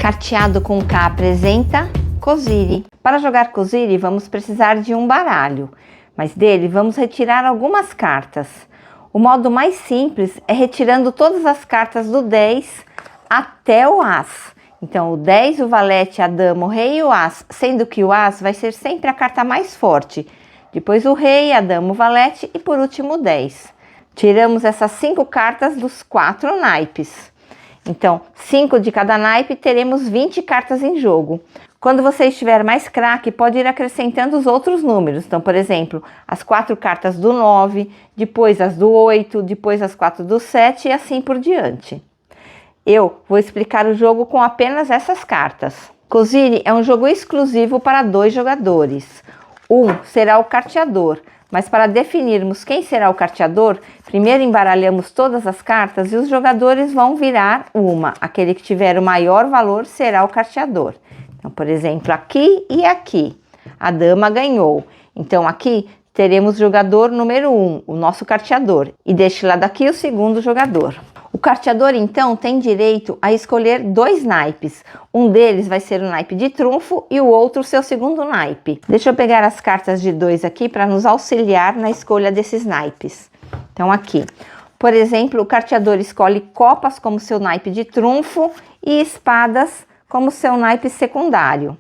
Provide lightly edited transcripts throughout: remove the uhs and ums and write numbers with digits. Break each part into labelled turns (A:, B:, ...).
A: Carteado com K apresenta Coziri. Para jogar Coziri, vamos precisar de um baralho, mas dele vamos retirar algumas cartas. O modo mais simples é retirando todas as cartas do 10 até o As. Então, o 10, o valete, a dama, o rei e o As, sendo que o As vai ser sempre a carta mais forte. Depois o rei, a dama, o valete e por último o 10. Tiramos essas 5 cartas dos 4 naipes. Então, 5 de cada naipe, teremos 20 cartas em jogo. Quando você estiver mais craque, pode ir acrescentando os outros números. Então, por exemplo, as 4 cartas do 9, depois as do 8, depois as 4 do 7 e assim por diante. Eu vou explicar o jogo com apenas essas cartas. Coziri é um jogo exclusivo para 2 jogadores. Um será o carteador, mas para definirmos quem será o carteador, primeiro embaralhamos todas as cartas e os jogadores vão virar uma. Aquele que tiver o maior valor será o carteador. Então, por exemplo, aqui e aqui, a dama ganhou. Então, aqui teremos jogador número 1, o nosso carteador, e deste lado aqui o segundo jogador. O carteador, então, tem direito a escolher 2 naipes. Um deles vai ser o naipe de trunfo e o outro o seu segundo naipe. Deixa eu pegar as cartas de 2 aqui para nos auxiliar na escolha desses naipes. Então, aqui, por exemplo, o carteador escolhe copas como seu naipe de trunfo e espadas como seu naipe secundário.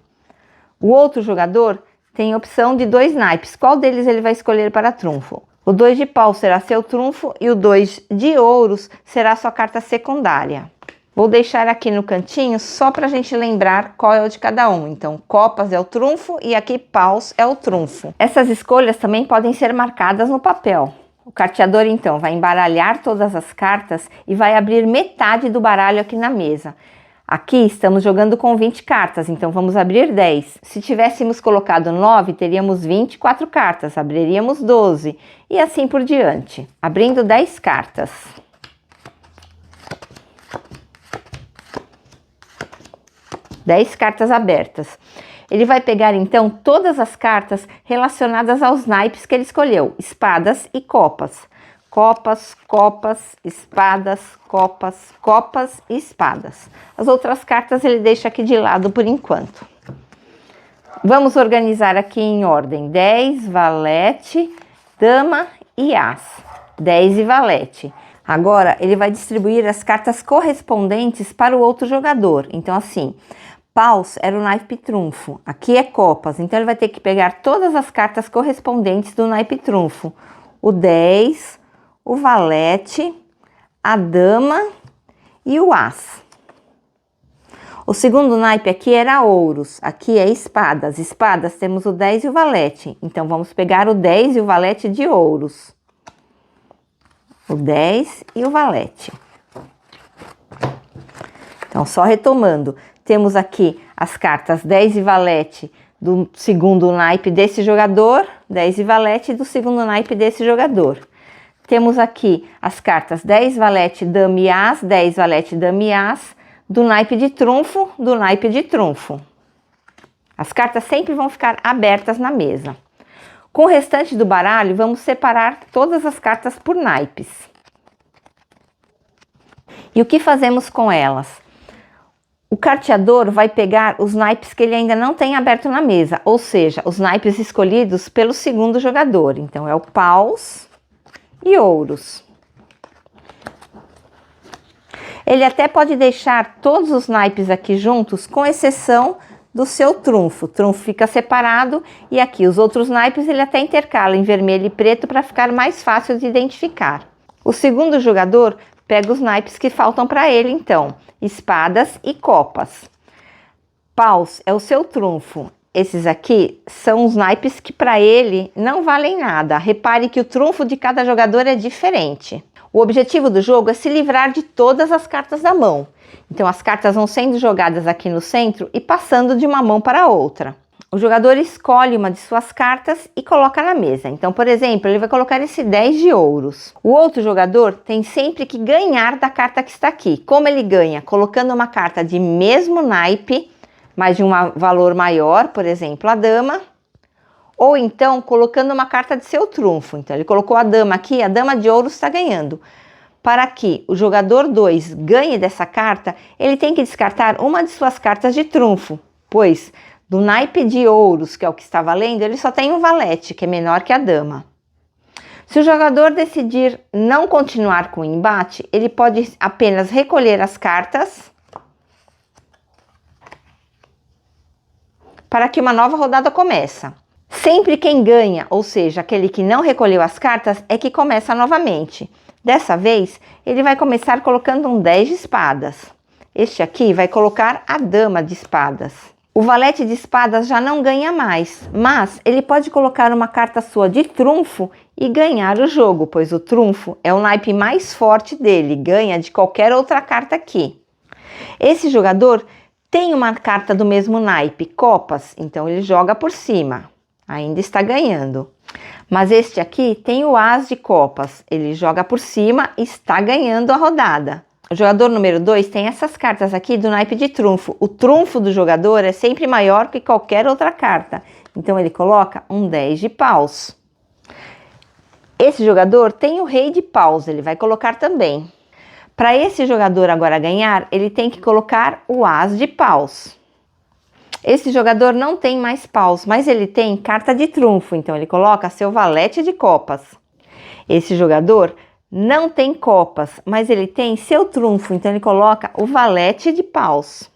A: O outro jogador tem opção de 2 naipes. Qual deles ele vai escolher para trunfo? O 2 de pau será seu trunfo e o 2 de ouros será sua carta secundária. Vou deixar aqui no cantinho só para a gente lembrar qual é o de cada um. Então, copas é o trunfo e aqui paus é o trunfo. Essas escolhas também podem ser marcadas no papel. O carteador, então, vai embaralhar todas as cartas e vai abrir metade do baralho aqui na mesa. Aqui estamos jogando com 20 cartas, então vamos abrir 10. Se tivéssemos colocado 9, teríamos 24 cartas, abriríamos 12 e assim por diante, abrindo 10 cartas. Dez cartas abertas. Ele vai pegar então todas as cartas relacionadas aos naipes que ele escolheu, espadas e copas. Copas, copas, espadas, copas, copas e espadas. As outras cartas ele deixa aqui de lado por enquanto. Vamos organizar aqui em ordem: 10, valete, dama e as. 10 e valete. Agora ele vai distribuir as cartas correspondentes para o outro jogador. Então assim, paus era o naipe trunfo, aqui é copas, então ele vai ter que pegar todas as cartas correspondentes do naipe trunfo. O 10... o valete, a dama e o as. O segundo naipe aqui era ouros, aqui é espadas. Espadas temos o 10 e o valete, então vamos pegar o 10 e o valete de ouros. O 10 e o valete. Então, só retomando, temos aqui as cartas 10 e valete do segundo naipe desse jogador, 10 e valete do segundo naipe desse jogador. Temos aqui as cartas 10, valete, dama e as, 10, valete, dama e as, do naipe de trunfo, do naipe de trunfo. As cartas sempre vão ficar abertas na mesa. Com o restante do baralho, vamos separar todas as cartas por naipes. E o que fazemos com elas? O carteador vai pegar os naipes que ele ainda não tem aberto na mesa, ou seja, os naipes escolhidos pelo segundo jogador. Então, é o paus e ouros. Ele até pode deixar todos os naipes aqui juntos, com exceção do seu trunfo. O trunfo fica separado e aqui os outros naipes ele até intercala em vermelho e preto para ficar mais fácil de identificar. O segundo jogador pega os naipes que faltam para ele, então, espadas e copas. Paus é o seu trunfo. Esses aqui são os naipes que para ele não valem nada. Repare que o trunfo de cada jogador é diferente. O objetivo do jogo é se livrar de todas as cartas da mão. Então as cartas vão sendo jogadas aqui no centro e passando de uma mão para a outra. O jogador escolhe uma de suas cartas e coloca na mesa. Então, por exemplo, ele vai colocar esse 10 de ouros. O outro jogador tem sempre que ganhar da carta que está aqui. Como ele ganha? Colocando uma carta de mesmo naipe, mas de um valor maior, por exemplo, a dama, ou então colocando uma carta de seu trunfo. Então, ele colocou a dama aqui, a dama de ouros está ganhando. Para que o jogador 2 ganhe dessa carta, ele tem que descartar uma de suas cartas de trunfo, pois do naipe de ouros, que é o que está valendo, ele só tem um valete, que é menor que a dama. Se o jogador decidir não continuar com o embate, ele pode apenas recolher as cartas para que uma nova rodada comece. Sempre quem ganha, ou seja, aquele que não recolheu as cartas, é que começa novamente. Dessa vez, ele vai começar colocando um 10 de espadas. Este aqui vai colocar a dama de espadas. O valete de espadas já não ganha mais, mas ele pode colocar uma carta sua de trunfo e ganhar o jogo, pois o trunfo é o naipe mais forte dele, ganha de qualquer outra carta aqui. Esse jogador tem uma carta do mesmo naipe, copas, então ele joga por cima, ainda está ganhando. Mas este aqui tem o as de copas, ele joga por cima e está ganhando a rodada. O jogador número 2 tem essas cartas aqui do naipe de trunfo. O trunfo do jogador é sempre maior que qualquer outra carta, então ele coloca um 10 de paus. Esse jogador tem o rei de paus, ele vai colocar também. Para esse jogador agora ganhar, ele tem que colocar o as de paus. Esse jogador não tem mais paus, mas ele tem carta de trunfo, então ele coloca seu valete de copas. Esse jogador não tem copas, mas ele tem seu trunfo, então ele coloca o valete de paus.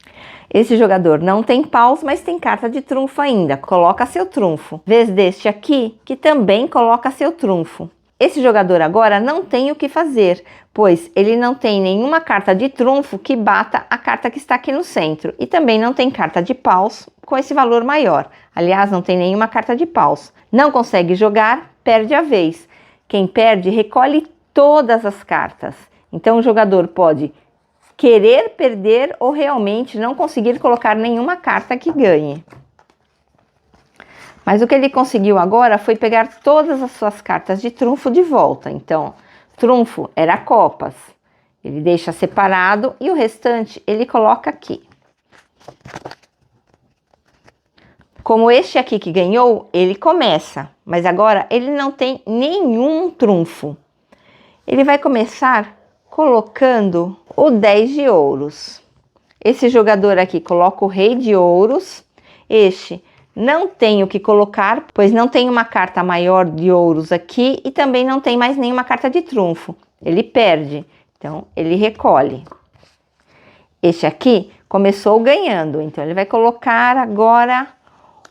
A: Esse jogador não tem paus, mas tem carta de trunfo ainda, coloca seu trunfo. Vez deste aqui, que também coloca seu trunfo. Esse jogador agora não tem o que fazer, pois ele não tem nenhuma carta de trunfo que bata a carta que está aqui no centro. E também não tem carta de paus com esse valor maior. Aliás, não tem nenhuma carta de paus. Não consegue jogar, perde a vez. Quem perde, recolhe todas as cartas. Então o jogador pode querer perder ou realmente não conseguir colocar nenhuma carta que ganhe. Mas o que ele conseguiu agora foi pegar todas as suas cartas de trunfo de volta. Então, trunfo era copas. Ele deixa separado e o restante ele coloca aqui. Como este aqui que ganhou, ele começa. Mas agora ele não tem nenhum trunfo. Ele vai começar colocando o 10 de ouros. Esse jogador aqui coloca o rei de ouros. Este não tem o que colocar, pois não tem uma carta maior de ouros aqui e também não tem mais nenhuma carta de trunfo. Ele perde, então ele recolhe. Este aqui começou ganhando, então ele vai colocar agora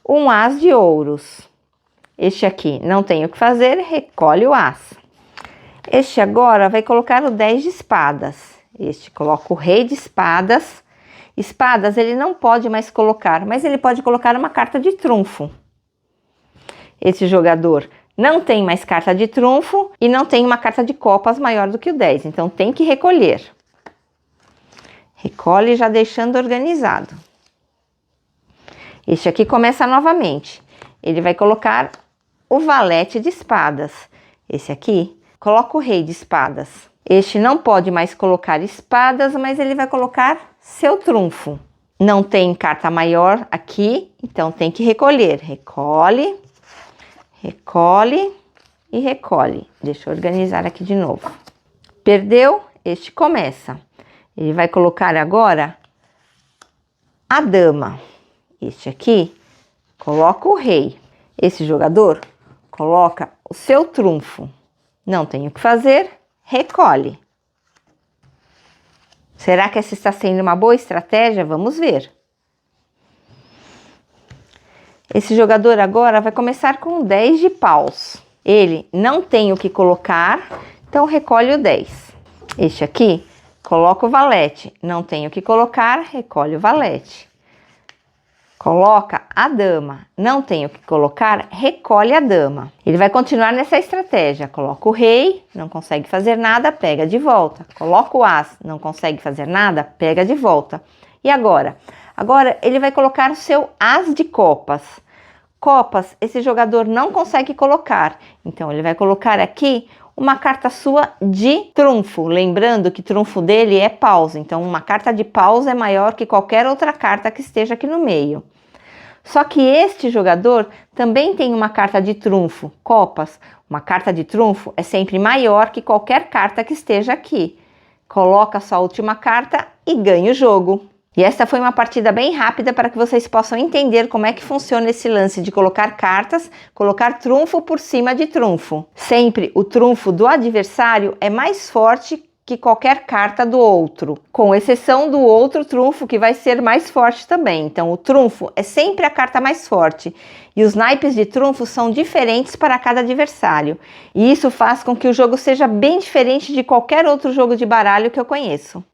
A: um as de ouros. Este aqui não tem o que fazer, recolhe o as. Este agora vai colocar o 10 de espadas. Este coloca o rei de espadas. Espadas ele não pode mais colocar, mas ele pode colocar uma carta de trunfo. Esse jogador não tem mais carta de trunfo e não tem uma carta de copas maior do que o 10, então tem que recolher. Recolhe já deixando organizado. Este aqui começa novamente. Ele vai colocar o valete de espadas. Esse aqui coloca o rei de espadas. Este não pode mais colocar espadas, mas ele vai colocar seu trunfo. Não tem carta maior aqui, então tem que recolher. Recolhe, recolhe e recolhe. Deixa eu organizar aqui de novo. Perdeu, este começa. Ele vai colocar agora a dama. Este aqui coloca o rei. Esse jogador coloca o seu trunfo. Não tem o que fazer, recolhe. Será que essa está sendo uma boa estratégia? Vamos ver. Esse jogador agora vai começar com 10 de paus. Ele não tem o que colocar, então recolhe o 10. Este aqui coloca o valete. Não tem o que colocar, recolhe o valete. Coloca a dama. Não tem o que colocar, recolhe a dama. Ele vai continuar nessa estratégia. Coloca o rei, não consegue fazer nada, pega de volta. Coloca o as, não consegue fazer nada, pega de volta. E agora? Agora ele vai colocar o seu as de copas. Copas, esse jogador não consegue colocar. Então ele vai colocar aqui uma carta sua de trunfo. Lembrando que trunfo dele é paus. Então uma carta de paus é maior que qualquer outra carta que esteja aqui no meio. Só que este jogador também tem uma carta de trunfo, copas. Uma carta de trunfo é sempre maior que qualquer carta que esteja aqui. Coloca sua última carta e ganha o jogo. E esta foi uma partida bem rápida para que vocês possam entender como é que funciona esse lance de colocar cartas, colocar trunfo por cima de trunfo. Sempre o trunfo do adversário é mais forte que qualquer carta do outro, com exceção do outro trunfo que vai ser mais forte também. Então o trunfo é sempre a carta mais forte e os naipes de trunfo são diferentes para cada adversário. E isso faz com que o jogo seja bem diferente de qualquer outro jogo de baralho que eu conheço.